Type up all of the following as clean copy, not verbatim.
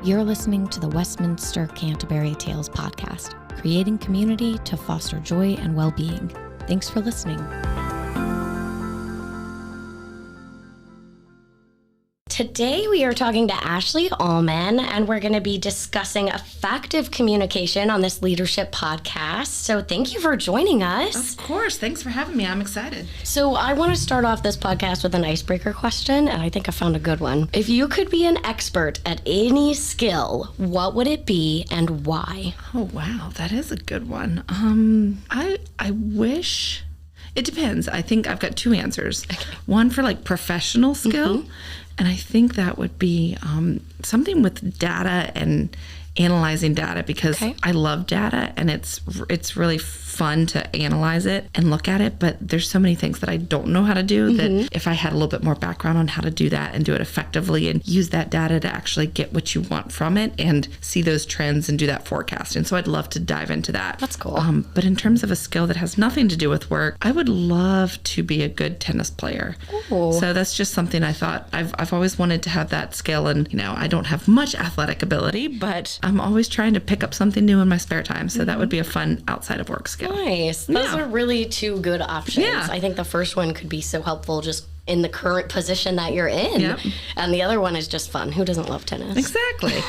You're listening to the Westminster-Canterbury Tales podcast, creating community to foster joy and well-being. Thanks for listening. Today we are talking to Ashley Allman, and we're going to be discussing effective communication on this leadership podcast. So thank you for joining us. Of course. Thanks for having me. I'm excited. So I want to start off this podcast with an icebreaker question, and I think I found a good one. If you could be an expert at any skill, what would it be and why? Oh, wow. That is a good one. I wish... It depends. I think I've got two answers. Okay. One for like professional skill. Mm-hmm. And I think that would be something with data and analyzing data, because I love data and it's really fun to analyze it and look at it. But there's so many things that I don't know how to do that if I had a little bit more background on how to do that and do it effectively and use that data to actually get what you want from it and see those trends and do that forecasting. So I'd love to dive into that. That's cool. But in terms of a skill that has nothing to do with work, I would love to be a good tennis player. Ooh. So that's just something I thought I've always wanted to have that skill. And, you know, I don't have much athletic ability, but I'm always trying to pick up something new in my spare time. So that would be a fun outside of work skill. Nice. Those are really two good options. Yeah. I think the first one could be so helpful just in the current position that you're in. Yep. And the other one is just fun. Who doesn't love tennis? Exactly.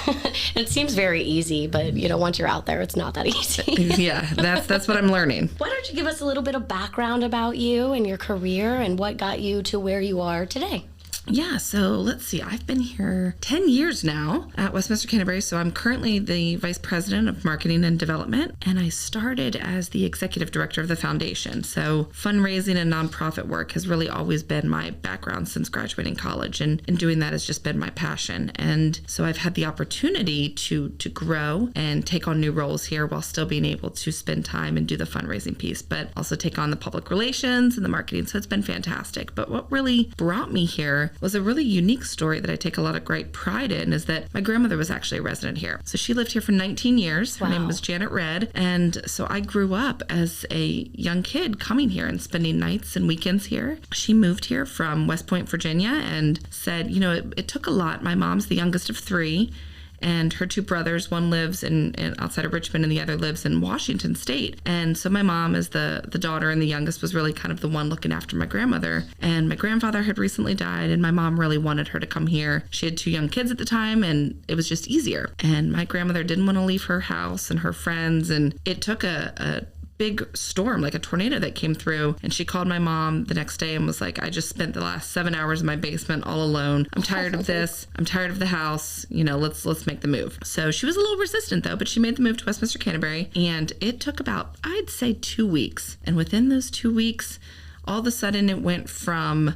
It seems very easy, but you know, once you're out there, it's not that easy. Yeah, that's what I'm learning. Why don't you give us a little bit of background about you and your career and what got you to where you are today? Yeah, so let's see. I've been here 10 years now at Westminster-Canterbury. So I'm currently the Vice President of Marketing and Development, and I started as the Executive Director of the foundation. So fundraising and nonprofit work has really always been my background since graduating college, and doing that has just been my passion. And so I've had the opportunity to grow and take on new roles here while still being able to spend time and do the fundraising piece, but also take on the public relations and the marketing. So it's been fantastic. But what really brought me here was a really unique story that I take a lot of great pride in, is that my grandmother was actually a resident here. So she lived here for 19 years. Her name was Janet Red. And so I grew up as a young kid coming here and spending nights and weekends here. She moved here from West Point, Virginia, and said, you know, it took a lot. My mom's the youngest of three, and her two brothers, one lives in outside of Richmond and the other lives in Washington State. And so my mom, as the daughter and the youngest, was really kind of the one looking after my grandmother. And my grandfather had recently died, and my mom really wanted her to come here. She had two young kids at the time, and it was just easier. And my grandmother didn't want to leave her house and her friends, and it took a big storm, like a tornado that came through. And she called my mom the next day and was like, I just spent the last 7 hours in my basement all alone. I'm tired of this. I'm tired of the house. You know, let's make the move. So she was a little resistant though, but she made the move to Westminster-Canterbury, and it took about, I'd say, 2 weeks. And within those 2 weeks, all of a sudden it went from,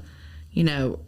you know,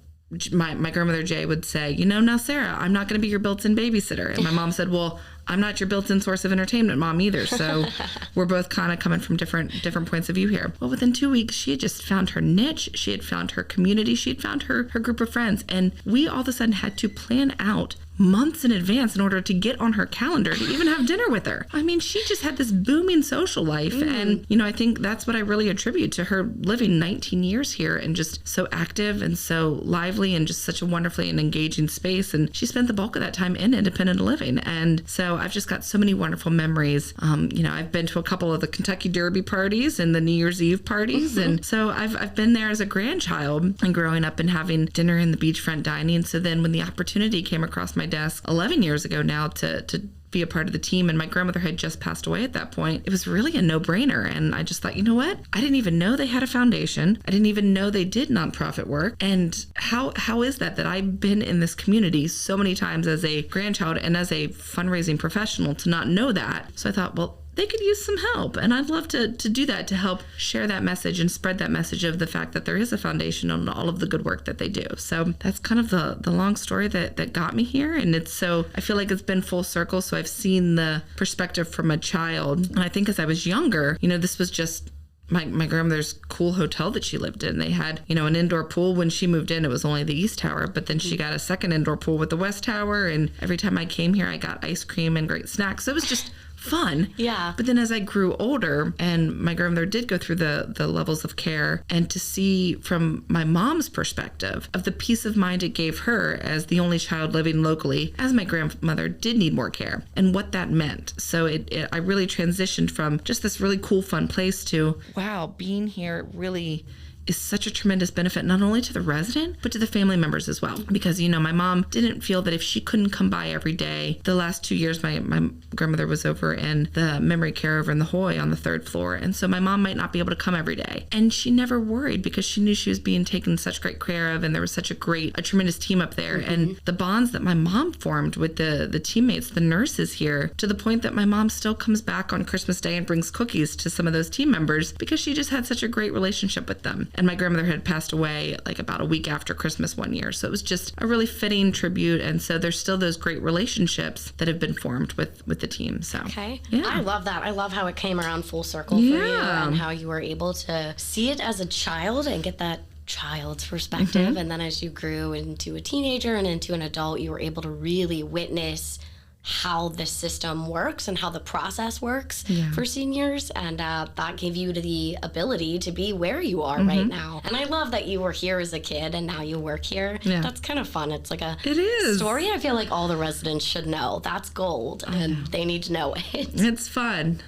my grandmother Jay would say, you know, now Sarah, I'm not going to be your built-in babysitter. And my mom said, well, I'm not your built-in source of entertainment, Mom, either. So we're both kind of coming from different points of view here. Well, within 2 weeks, she had just found her niche. She had found her community. She had found her group of friends. And we all of a sudden had to plan out months in advance in order to get on her calendar to even have dinner with her. I mean, she just had this booming social life. And, you know, I think that's what I really attribute to her living 19 years here and just so active and so lively and just such a wonderfully and engaging space. And she spent the bulk of that time in independent living. And so I've just got so many wonderful memories. You know, I've been to a couple of the Kentucky Derby parties and the New Year's Eve parties. And so I've been there as a grandchild and growing up and having dinner in the beachfront dining. So then when the opportunity came across my desk 11 years ago now to be a part of the team, and my grandmother had just passed away at that point, it was really a no-brainer. And I just thought, you know what? I didn't even know they had a foundation. I didn't even know they did nonprofit work. And how is that I've been in this community so many times as a grandchild and as a fundraising professional to not know that? So I thought, well, they could use some help. And I'd love to do that, to help share that message and spread that message of the fact that there is a foundation on all of the good work that they do. So that's kind of the long story that got me here. And I feel like it's been full circle. So I've seen the perspective from a child. And I think as I was younger, you know, this was just my grandmother's cool hotel that she lived in. They had, you know, an indoor pool. When she moved in, it was only the East Tower, but then she got a second indoor pool with the West Tower. And every time I came here, I got ice cream and great snacks. So it was just fun. Yeah. But then as I grew older and my grandmother did go through the levels of care, and to see from my mom's perspective of the peace of mind it gave her as the only child living locally, as my grandmother did need more care, and what that meant. So I really transitioned from just this really cool, fun place to, wow, being here really is such a tremendous benefit, not only to the resident, but to the family members as well. Because, my mom didn't feel that if she couldn't come by every day, the last 2 years, my grandmother was over in the memory care over in the Hoy on the 3rd floor. And so my mom might not be able to come every day. And she never worried because she knew she was being taken such great care of. And there was such a tremendous team up there. Mm-hmm. And the bonds that my mom formed with the teammates, the nurses here, to the point that my mom still comes back on Christmas Day and brings cookies to some of those team members because she just had such a great relationship with them. And my grandmother had passed away like about a week after Christmas one year. So it was just a really fitting tribute. And so there's still those great relationships that have been formed with the team. So, okay. Yeah. I love that. I love how it came around full circle for you and how you were able to see it as a child and get that child's perspective. Mm-hmm. And then as you grew into a teenager and into an adult, you were able to really witness how the system works and how the process works for seniors. And that gave you the ability to be where you are right now. And I love that you were here as a kid and now you work here. Yeah. That's kind of fun. It's like a story I feel like all the residents should know. That's gold and they need to know it. It's fun.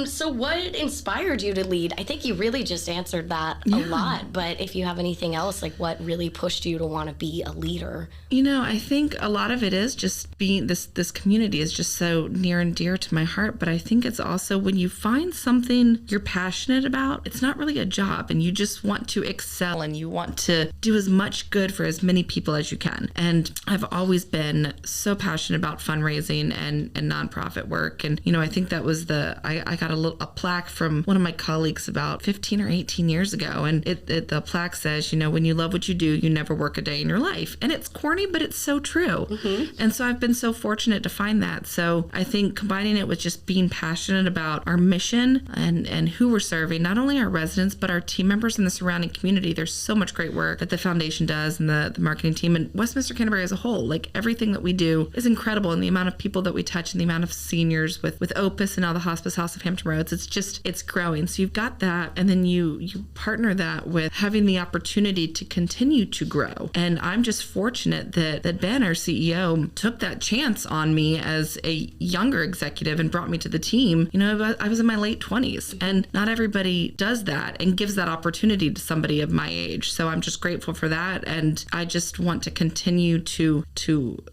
So what inspired you to lead? I think you really just answered that a lot, but if you have anything else, like what really pushed you to want to be a leader? I think a lot of it is just being this community is just so near and dear to my heart. But I think it's also when you find something you're passionate about, it's not really a job and you just want to excel and you want to do as much good for as many people as you can. And I've always been so passionate about fundraising and nonprofit work. And, I think that was I got a plaque from one of my colleagues about 15 or 18 years ago. And the plaque says, when you love what you do, you never work a day in your life. And it's corny, but it's so true. Mm-hmm. And so I've been so fortunate to find that. So I think combining it with just being passionate about our mission and who we're serving, not only our residents, but our team members in the surrounding community. There's so much great work that the foundation does and the marketing team and Westminster-Canterbury as a whole. Like everything that we do is incredible, and the amount of people that we touch and the amount of seniors with Opus and now the Hospice House of Hampton Roads, it's growing. So you've got that, and then you partner that with having the opportunity to continue to grow. And I'm just fortunate that Ben, our CEO, took that chance on me as a younger executive and brought me to the team. I was in my late 20s, and not everybody does that and gives that opportunity to somebody of my age. So I'm just grateful for that. And I just want to continue to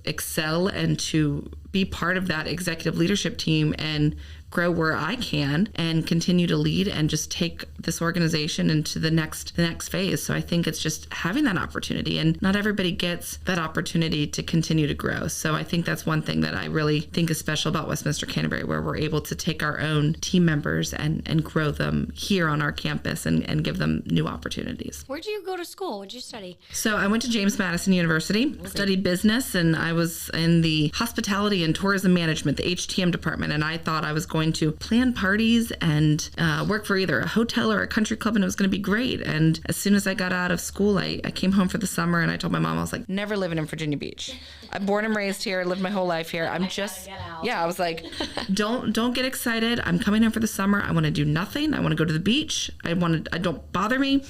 excel and to be part of that executive leadership team and grow where I can and continue to lead and just take this organization into the next phase. So I think it's just having that opportunity, and not everybody gets that opportunity to continue to grow. So I think that's one thing that I really think is special about Westminster-Canterbury, where we're able to take our own team members and grow them here on our campus and give them new opportunities. Where'd you go to school? What'd you study? So I went to James Madison University, studied business, and I was in the hospitality and tourism management, the HTM department, and I thought I was going to plan parties and work for either a hotel or a country club, and it was going to be great. And as soon as I got out of school, I came home for the summer, and I told my mom, I was like, never living in Virginia Beach. I'm born and raised here, lived my whole life here. I was like, don't get excited. I'm coming home for the summer. I want to do nothing. I want to go to the beach. I don't bother me.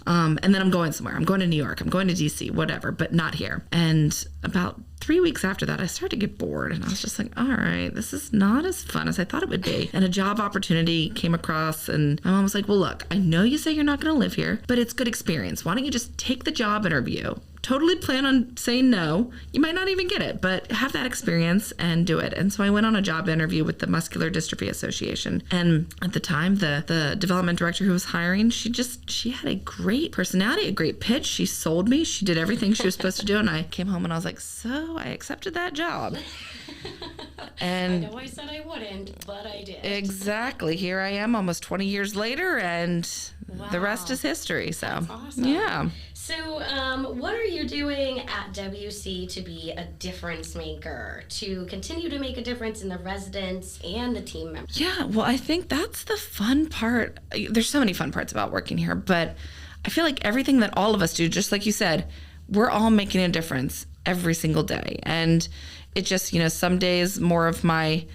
And then I'm going somewhere. I'm going to New York. I'm going to DC, whatever, but not here. And about 3 weeks after that, I started to get bored, and I was just like, all right, this is not as fun as I thought it would be. And a job opportunity came across, and my mom was like, well, look, I know you say you're not going to live here, but it's good experience. Why don't you just take the job interview? Totally plan on saying no. You might not even get it, but have that experience and do it. And so I went on a job interview with the Muscular Dystrophy Association. And at the time, the development director who was hiring, she had a great personality, a great pitch. She sold me. She did everything she was supposed to do. And I came home and I was like, so I accepted that job. And I know I said I wouldn't, but I did. Exactly. Here I am almost 20 years later, and the rest is history. So, that's awesome. Yeah. So what are you doing at WC to be a difference maker, to continue to make a difference in the residents and the team members? Yeah, well, I think that's the fun part. There's so many fun parts about working here, but I feel like everything that all of us do, just like you said, we're all making a difference every single day. And it just, some days more of my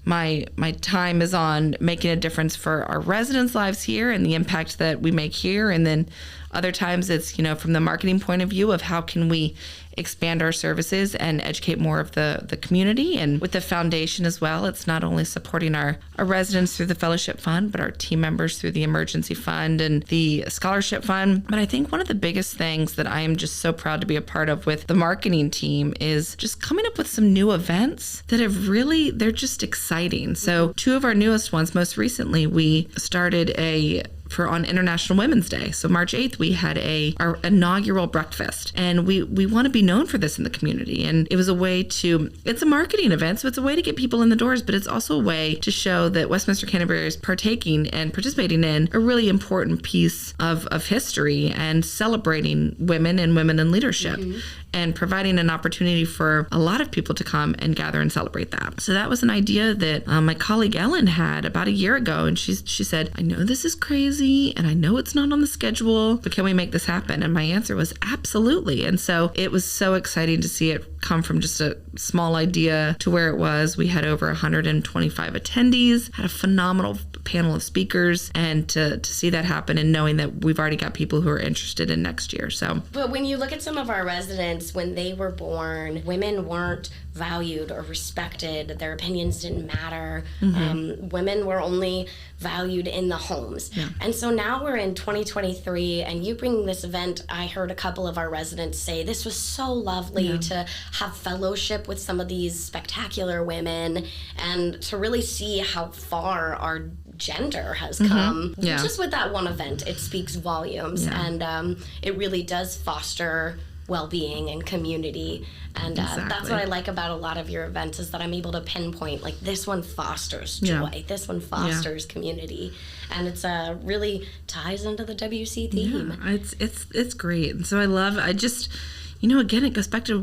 my time is on making a difference for our residents' lives here and the impact that we make here. And then other times it's, from the marketing point of view of how can we expand our services and educate more of the community. And with the foundation as well, it's not only supporting our residents through the fellowship fund, but our team members through the emergency fund and the scholarship fund. But I think one of the biggest things that I am just so proud to be a part of with the marketing team is just coming up with some new events that they're just exciting. So 2 of our newest ones, most recently, we started on International Women's Day. So March 8th, we had our inaugural breakfast, and we want to be known for this in the community. And it was it's a marketing event, so it's a way to get people in the doors, but it's also a way to show that Westminster-Canterbury is partaking and participating in a really important piece of history and celebrating women and women in leadership. And providing an opportunity for a lot of people to come and gather and celebrate that. So that was an idea that my colleague Ellen had about a year ago. And she said, I know this is crazy and I know it's not on the schedule, but can we make this happen? And my answer was absolutely. And so it was so exciting to see it come from just a small idea to where it was. We had over 125 attendees, had a phenomenal panel of speakers, and to see that happen and knowing that we've already got people who are interested in next year. But when you look at some of our residents, when they were born, women weren't valued or respected. Their opinions didn't matter. Women were only valued in the homes. Yeah. And so now we're in 2023, and you bring this event. I heard a couple of our residents say this was so lovely to have fellowship with some of these spectacular women and to really see how far our gender has come. Just with that one event, it speaks volumes, and it really does foster well-being and community. And that's what I like about a lot of your events, is that I'm able to pinpoint, like, this one fosters joy, this one fosters community, and it's really ties into the WC theme. It's great. And so again, it goes back to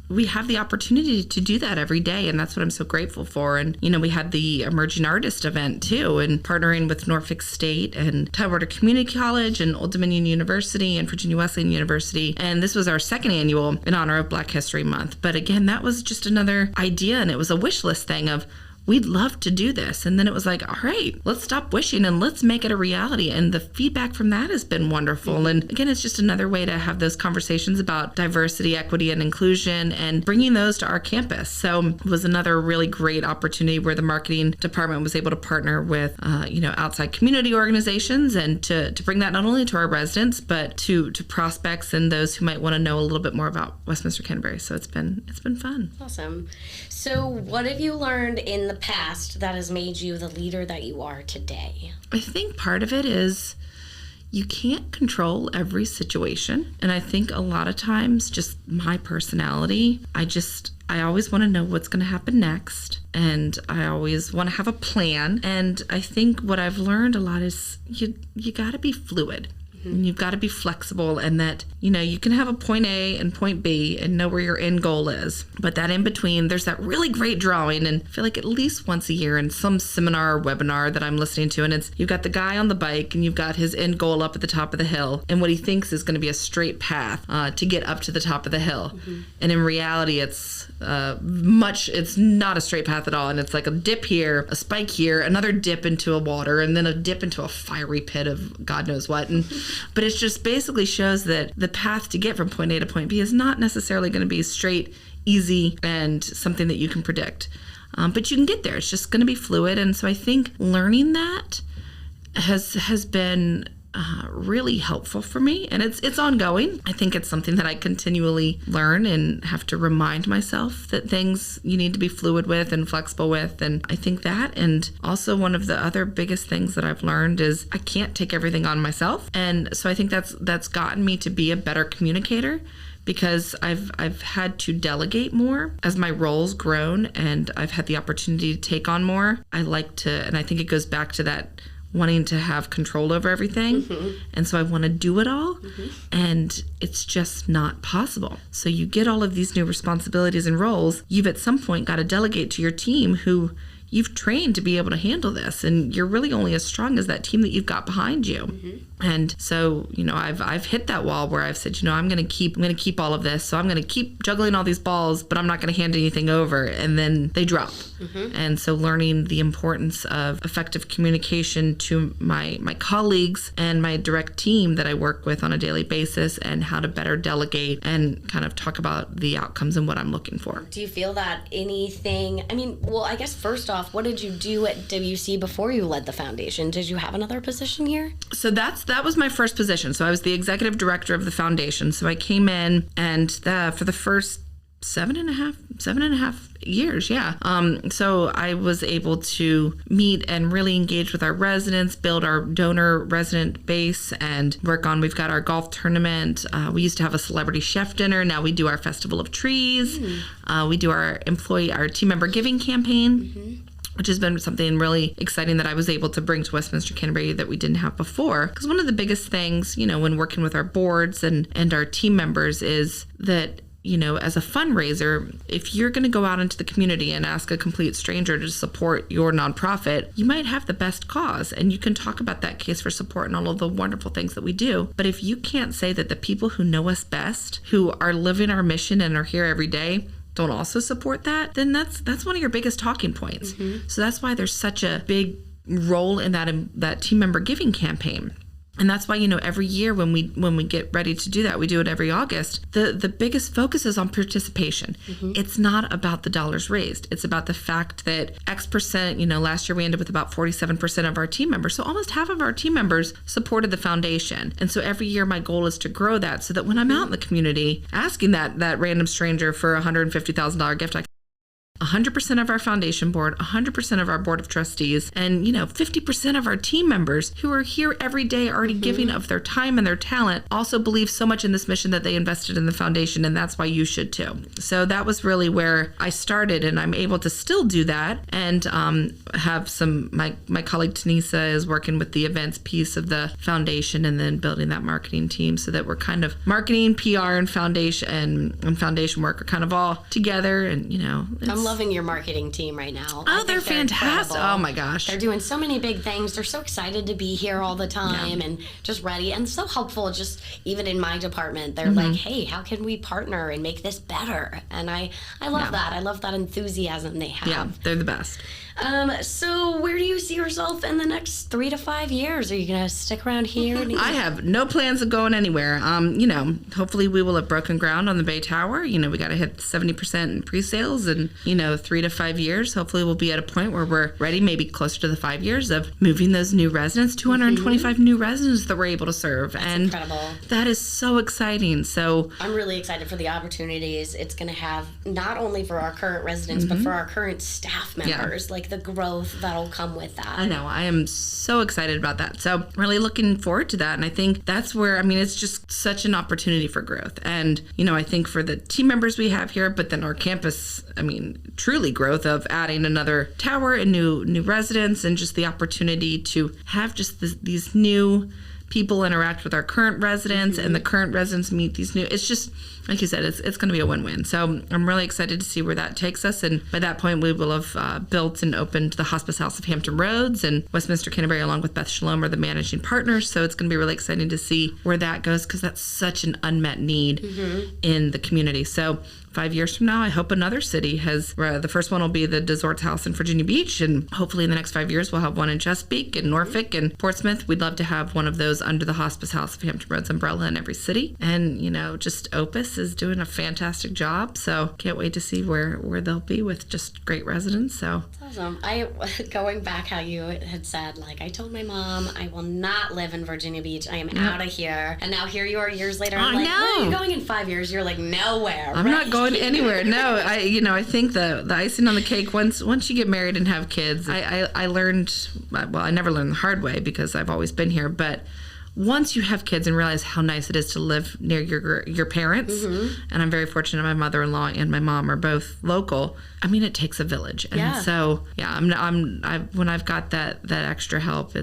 we have the opportunity to do that every day, and that's what I'm so grateful for. And we had the Emerging Artist event too, and partnering with Norfolk State and Tidewater Community College and Old Dominion University and Virginia Wesleyan University, and this was our 2nd annual in honor of Black History Month. But again, that was just another idea, and it was a wish list thing of, we'd love to do this. And then it was like, all right, let's stop wishing and let's make it a reality. And the feedback from that has been wonderful. And again, it's just another way to have those conversations about diversity, equity, and inclusion and bringing those to our campus. So it was another really great opportunity where the marketing department was able to partner with, outside community organizations and to bring that not only to our residents, but to prospects and those who might want to know a little bit more about Westminster-Canterbury. So it's been fun. Awesome. So what have you learned in the past that has made you the leader that you are today? I think part of it is you can't control every situation. And I think a lot of times, just my personality, I always want to know what's going to happen next. And I always want to have a plan. And I think what I've learned a lot is you got to be fluid. And you've got to be flexible, and that, you can have a point A and point B and know where your end goal is. But that in between, there's that really great drawing. And I feel like at least once a year in some seminar or webinar that I'm listening to, and you've got the guy on the bike and you've got his end goal up at the top of the hill and what he thinks is going to be a straight path to get up to the top of the hill. And in reality, it's not a straight path at all. And it's like a dip here, a spike here, another dip into a water, and then a dip into a fiery pit of God knows what. But it just basically shows that the path to get from point A to point B is not necessarily going to be straight, easy, and something that you can predict. But you can get there. It's just going to be fluid. And so I think learning that has been really helpful for me, and it's ongoing. I think it's something that I continually learn and have to remind myself that things you need to be fluid with and flexible with. And I think that, and also one of the other biggest things that I've learned is I can't take everything on myself. And so I think that's gotten me to be a better communicator, because I've had to delegate more as my role's grown and I've had the opportunity to take on more. And I think it goes back to that wanting to have control over everything. And so I want to do it all, and it's just not possible. So you get all of these new responsibilities and roles. You've at some point got to delegate to your team who you've trained to be able to handle this, and you're really only as strong as that team that you've got behind you. And so, I've hit that wall where I've said, I'm going to keep all of this. So I'm going to keep juggling all these balls, but I'm not going to hand anything over. And then they drop. And so learning the importance of effective communication to my colleagues and my direct team that I work with on a daily basis, and how to better delegate and kind of talk about the outcomes and what I'm looking for. Do you feel that anything, I guess first off, what did you do at WC before you led the foundation? Did you have another position here? So that was my first position. So I was the executive director of the foundation. So I came in, and for the first seven and a half years. So I was able to meet and really engage with our residents, build our donor resident base, and we've got our golf tournament. We used to have a celebrity chef dinner. Now we do our Festival of Trees. We do our team member giving campaign. Which has been something really exciting that I was able to bring to Westminster-Canterbury that we didn't have before. Because one of the biggest things, when working with our boards and our team members is that, as a fundraiser, if you're going to go out into the community and ask a complete stranger to support your nonprofit, you might have the best cause, and you can talk about that case for support and all of the wonderful things that we do. But if you can't say that the people who know us best, who are living our mission and are here every day, don't also support that, then that's one of your biggest talking points. So that's why there's such a big role in that team member giving campaign. And that's why, every year when we get ready to do that, we do it every August, the biggest focus is on participation. It's not about the dollars raised. It's about the fact that X percent, last year we ended with about 47% of our team members. So almost half of our team members supported the foundation. And so every year my goal is to grow that, so that when I'm out in the community asking that random stranger for a $150,000 gift, 100% of our foundation board, 100% of our board of trustees, and 50% of our team members who are here every day already giving of their time and their talent also believe so much in this mission that they invested in the foundation, and that's why you should too. So that was really where I started, and I'm able to still do that, and have my colleague Tanisa is working with the events piece of the foundation, and then building that marketing team, so that we're kind of marketing, PR, and foundation work are kind of all together. And I'm loving your marketing team right now. Oh, they're fantastic. Incredible. Oh my gosh. They're doing so many big things. They're so excited to be here all the time and just ready, and so helpful. Just even in my department, they're like, hey, how can we partner and make this better? And I love that. I love that enthusiasm they have. Yeah, they're the best. So where do you see yourself in the next 3 to 5 years? Are you going to stick around here? I have no plans of going anywhere. Hopefully we will have broken ground on the Bay Tower. We got to hit 70% in pre-sales, and 3 to 5 years. Hopefully we'll be at a point where we're ready, maybe closer to the 5 years of moving those new residents, 225 new residents that we're able to serve. That's and incredible. That is so exciting. So I'm really excited for the opportunities it's going to have, not only for our current residents, but for our current staff members. Like the growth that'll come with that. I know. I am so excited about that. So really looking forward to that. And I think that's where, it's just such an opportunity for growth. And, I think for the team members we have here, but then our campus, truly growth of adding another tower and new residents, and just the opportunity to have just these new people interact with our current residents, and the current residents meet these new. It's just, like you said, it's going to be a win-win. So I'm really excited to see where that takes us. And by that point, we will have built and opened the Hospice House of Hampton Roads, and Westminster-Canterbury, along with Beth Shalom, are the managing partners. So it's going to be really exciting to see where that goes, because that's such an unmet need in the community. So 5 years from now, I hope another city has, the first one will be the Desorts House in Virginia Beach, and hopefully in the next 5 years we'll have one in Chesapeake and Norfolk and Portsmouth. We'd love to have one of those under the Hospice House of Hampton Roads umbrella in every city. And, just Opus is doing a fantastic job, so can't wait to see where they'll be with just great residents. So awesome. Going back how you had said, I told my mom I will not live in Virginia Beach. I am out of here. And now here you are years later. I'm where are you going in 5 years? You're like, nowhere. I'm not going anywhere. No, I think the icing on the cake, once you get married and have kids, I learned, well, I never learned the hard way because I've always been here, but once you have kids and realize how nice it is to live near your parents, and I'm very fortunate my mother-in-law and my mom are both local. It takes a village, and so when I've got that extra help,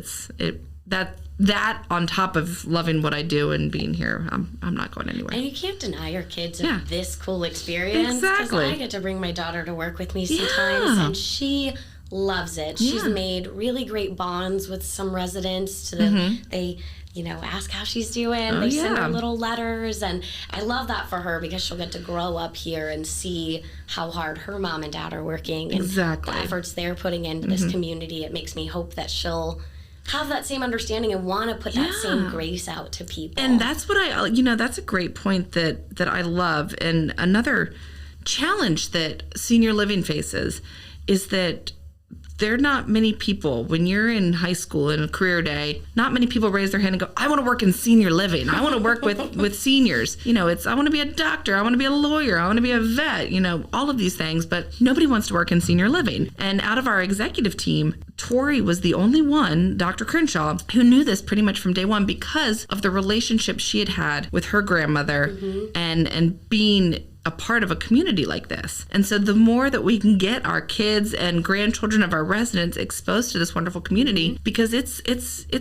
that on top of loving what I do and being here, I'm not going anywhere. And you can't deny your kids of this cool experience. Exactly. Because I get to bring my daughter to work with me sometimes, and she loves it. She's made really great bonds with some residents. They ask how she's doing. They send her little letters. And I love that for her because she'll get to grow up here and see how hard her mom and dad are working. And the efforts they're putting into this community. It makes me hope that she'll have that same understanding and want to put that same grace out to people. And that's what that's a great point that I love. And another challenge that senior living faces is that there are not many people, when you're in high school in a career day, not many people raise their hand and go, I want to work in senior living. I want to work with seniors. I want to be a doctor. I want to be a lawyer. I want to be a vet, all of these things. But nobody wants to work in senior living. And out of our executive team, Tori was the only one, Dr. Crenshaw, who knew this pretty much from day one because of the relationship she had had with her grandmother and being a part of a community like this. And so the more that we can get our kids and grandchildren of our residents exposed to this wonderful community, because it's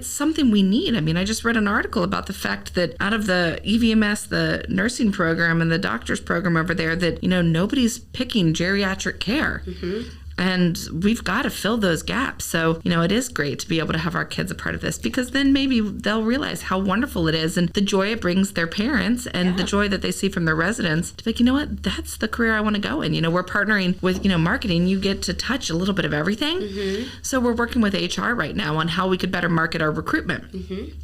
something we need. I mean, I just read an article about the fact that out of the EVMS, the nursing program and the doctor's program over there, that, nobody's picking geriatric care. And we've got to fill those gaps. So, it is great to be able to have our kids a part of this, because then maybe they'll realize how wonderful it is and the joy it brings their parents and the joy that they see from their residents to be like, you know what, that's the career I want to go in. We're partnering with, marketing. You get to touch a little bit of everything. So we're working with HR right now on how we could better market our recruitment.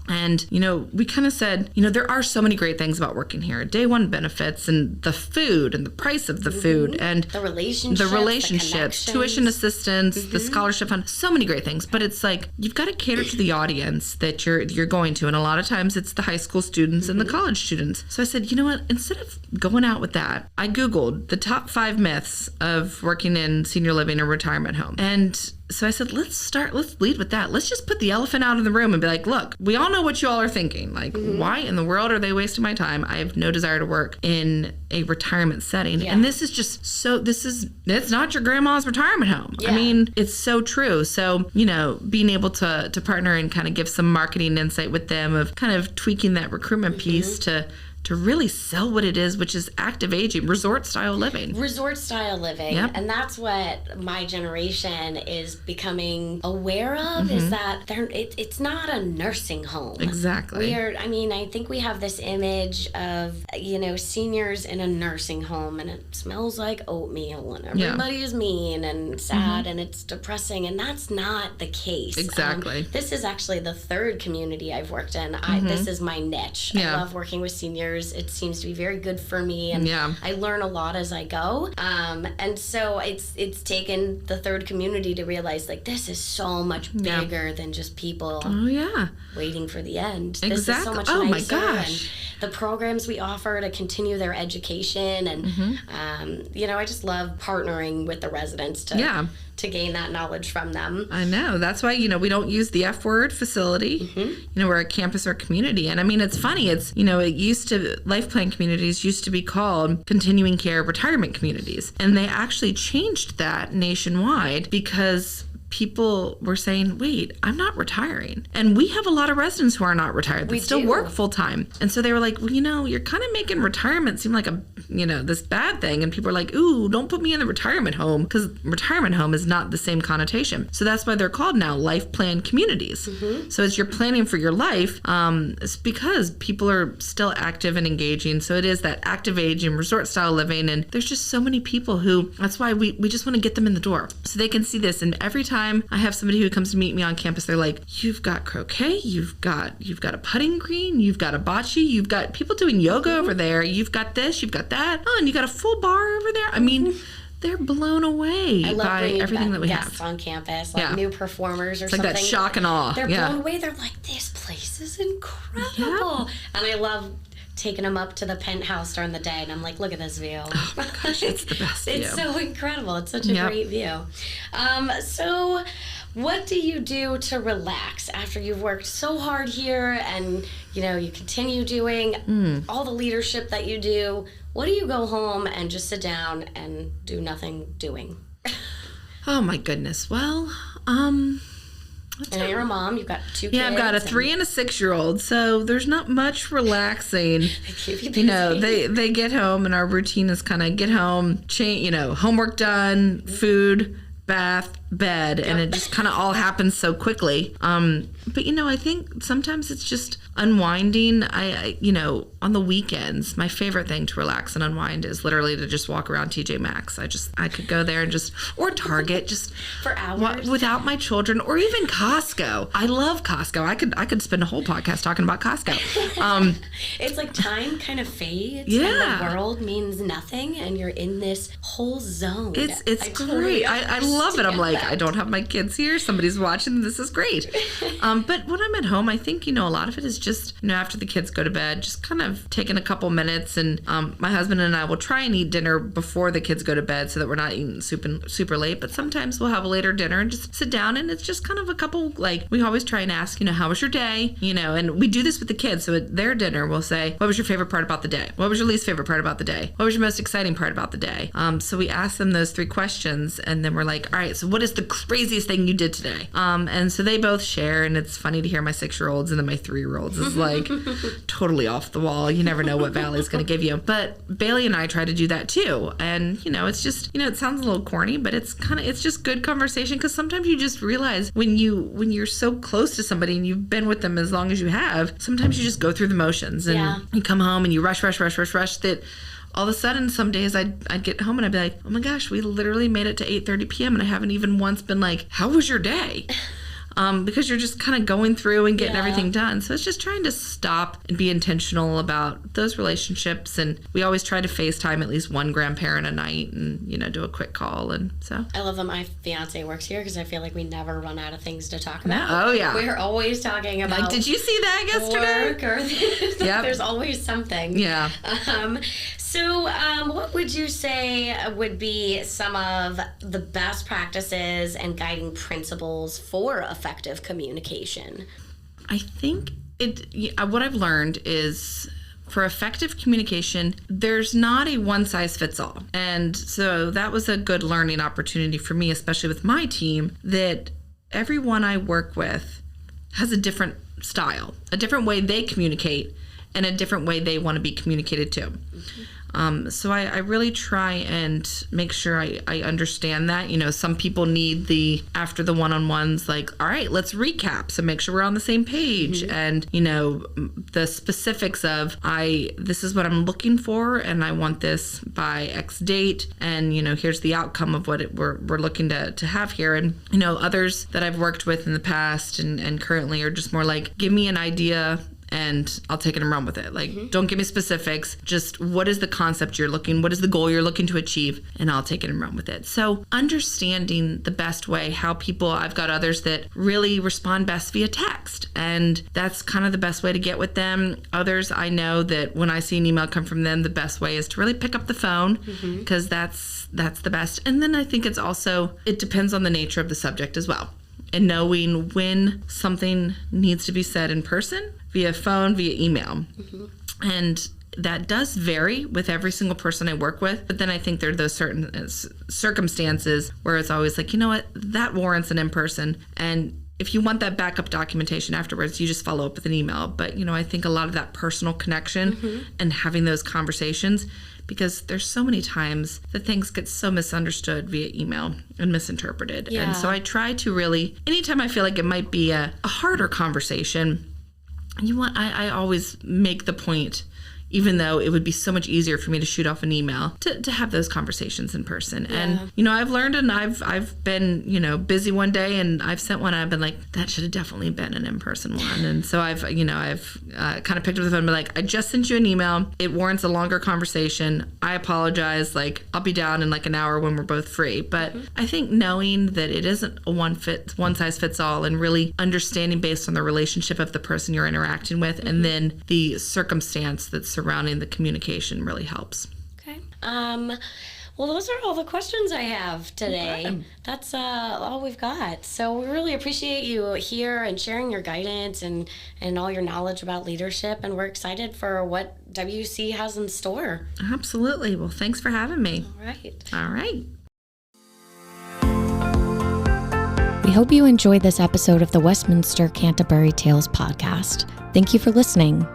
And, we kind of said, there are so many great things about working here. Day one benefits and the food and the price of the food and the relationships, the tuition assistance, the scholarship fund, so many great things. But it's like, you've got to cater to the audience that you're going to. And a lot of times it's the high school students and the college students. So I said, you know what, instead of going out with that, I Googled the top 5 myths of working in senior living or retirement home. And so I said, let's lead with that. Let's just put the elephant out in the room and be like, look, we all know what you all are thinking. Like, why in the world are they wasting my time? I have no desire to work in a retirement setting. And this is just it's not your grandma's retirement home. I mean, it's so true. So, being able to partner and kind of give some marketing insight with them of kind of tweaking that recruitment piece to really sell what it is, which is active aging, resort style living. Yep. And that's what my generation is becoming aware of, is that it's not a nursing home. Exactly. I think we have this image of, seniors in a nursing home, and it smells like oatmeal, and everybody is mean and sad, and it's depressing, and that's not the case. Exactly. This is actually the 3rd community I've worked in. This is my niche. I love working with seniors. It seems to be very good for me, and I learn a lot as I go. And so it's taken the 3rd community to realize, like, this is so much bigger than just people waiting for the end. This is so much nicer. My gosh. And the programs we offer to continue their education, and I just love partnering with the residents to gain that knowledge from them. I know. That's why, we don't use the F word, facility. We're a campus or community. And I mean, it's funny. It's, it used to, life plan communities used to be called continuing care retirement communities. And they actually changed that nationwide because people were saying, wait, I'm not retiring. And we have a lot of residents who are not retired that still work full time. And so they were like, well, you're kind of making retirement seem like this bad thing. And people are like, ooh, don't put me in the retirement home, because retirement home is not the same connotation. So that's why they're called now life plan communities. So as you're planning for your life, it's because people are still active and engaging. So it is that active aging, resort style living. And there's just so many people who, that's why we just want to get them in the door so they can see this. And every time I have somebody who comes to meet me on campus, they're like, you've got croquet, you've got a putting green, you've got a bocce, you've got people doing yoga over there, you've got this, you've got that, and you got a full bar over there. I mean, they're blown away by everything that we have. Guests on campus, like new performers or something. Like that shock and awe. They're blown away. They're like, this place is incredible. And I love taking them up to the penthouse during the day, and I'm like, look at this view. Oh my gosh, it's the best view. It's so incredible. It's such a great view. So what do you do to relax after you've worked so hard here and you continue doing all the leadership that you do? What do you go home and just sit down and do nothing doing? Oh my goodness. Well, and you're a mom. You've got 2 kids. Yeah, I've got a 3 and a 6-year-old, so there's not much relaxing. They keep you busy. They get home, and our routine is kind of get home, homework done, food, bath, bed, and it just kind of all happens so quickly. But I think sometimes it's just unwinding. I on the weekends, my favorite thing to relax and unwind is literally to just walk around TJ Maxx. I could go there and or Target, just for hours without my children, or even Costco. I love Costco. I could spend a whole podcast talking about Costco. It's like time kind of fades. Yeah. And the world means nothing, and you're in this whole zone. It's great. I love it. I'm like, I don't have my kids here. Somebody's watching. This is great. But when I'm at home, I think, a lot of it is just, after the kids go to bed, just kind of taking a couple minutes. And my husband and I will try and eat dinner before the kids go to bed so that we're not eating super late. But sometimes we'll have a later dinner and just sit down, and it's just kind of a couple, we always try and ask, how was your day? And we do this with the kids. So at their dinner, we'll say, what was your favorite part about the day? What was your least favorite part about the day? What was your most exciting part about the day? So we ask them those 3 questions, and then we're like, all right, so what is the craziest thing you did today? And so they both share, and it's funny to hear my 6-year-olds, and then my 3-year-olds is like totally off the wall. You never know what Valley's going to give you. But Bailey and I try to do that too. And, it's just, it sounds a little corny, but it's just good conversation, because sometimes you just realize when you're so close to somebody and you've been with them as long as you have, sometimes you just go through the motions, and you come home and you rush that all of a sudden some days I'd get home and I'd be like, oh my gosh, we literally made it to 8:30 p.m. and I haven't even once been like, how was your day? Because you're just kind of going through and getting everything done. So it's just trying to stop and be intentional about those relationships. And we always try to FaceTime at least one grandparent a night and, do a quick call. And so I love that my fiance works here, because I feel like we never run out of things to talk about. Oh, yeah. We're always talking about did you see that yesterday? Work or there's always something. Yeah. So what would you say would be some of the best practices and guiding principles for effective communication? I think what I've learned is, for effective communication, there's not a one-size-fits-all. And so that was a good learning opportunity for me, especially with my team, that everyone I work with has a different style, a different way they communicate, and a different way they want to be communicated to. So I really try and make sure I understand that. Some people need after the one-on-ones, like, all right, let's recap. So make sure we're on the same page. And, the specifics of, this is what I'm looking for, and I want this by X date. And, here's the outcome of what we're looking to have here. And, others that I've worked with in the past and currently are just more like, give me an idea and I'll take it and run with it. Like, don't give me specifics. Just what is the concept what is the goal you're looking to achieve? And I'll take it and run with it. So understanding the best way, I've got others that really respond best via text. And that's kind of the best way to get with them. Others, I know that when I see an email come from them, the best way is to really pick up the phone, because that's the best. And then I think it depends on the nature of the subject as well. And knowing when something needs to be said in person, via phone, via email. And that does vary with every single person I work with. But then I think there are those certain circumstances where it's always like, you know what, that warrants an in-person. And if you want that backup documentation afterwards, you just follow up with an email. But, I think a lot of that personal connection and having those conversations, because there's so many times that things get so misunderstood via email and misinterpreted. And so I try to really, anytime I feel like it might be a harder conversation, I always make the point, even though it would be so much easier for me to shoot off an email, to have those conversations in person. And, I've learned, and I've been, busy one day, and I've sent one, and I've been like, that should have definitely been an in-person one. And so I've kind of picked up the phone and been like, I just sent you an email. It warrants a longer conversation. I apologize. Like, I'll be down in like an hour when we're both free. But I think knowing that it isn't a one size fits all, and really understanding based on the relationship of the person you're interacting with, and then the circumstance that's surrounding the communication really helps. Okay. Well, those are all the questions I have today. Okay. That's all we've got. So we really appreciate you here and sharing your guidance and all your knowledge about leadership. And we're excited for what WC has in store. Absolutely. Well, thanks for having me. All right. We hope you enjoyed this episode of the Westminster-Canterbury Tales podcast. Thank you for listening.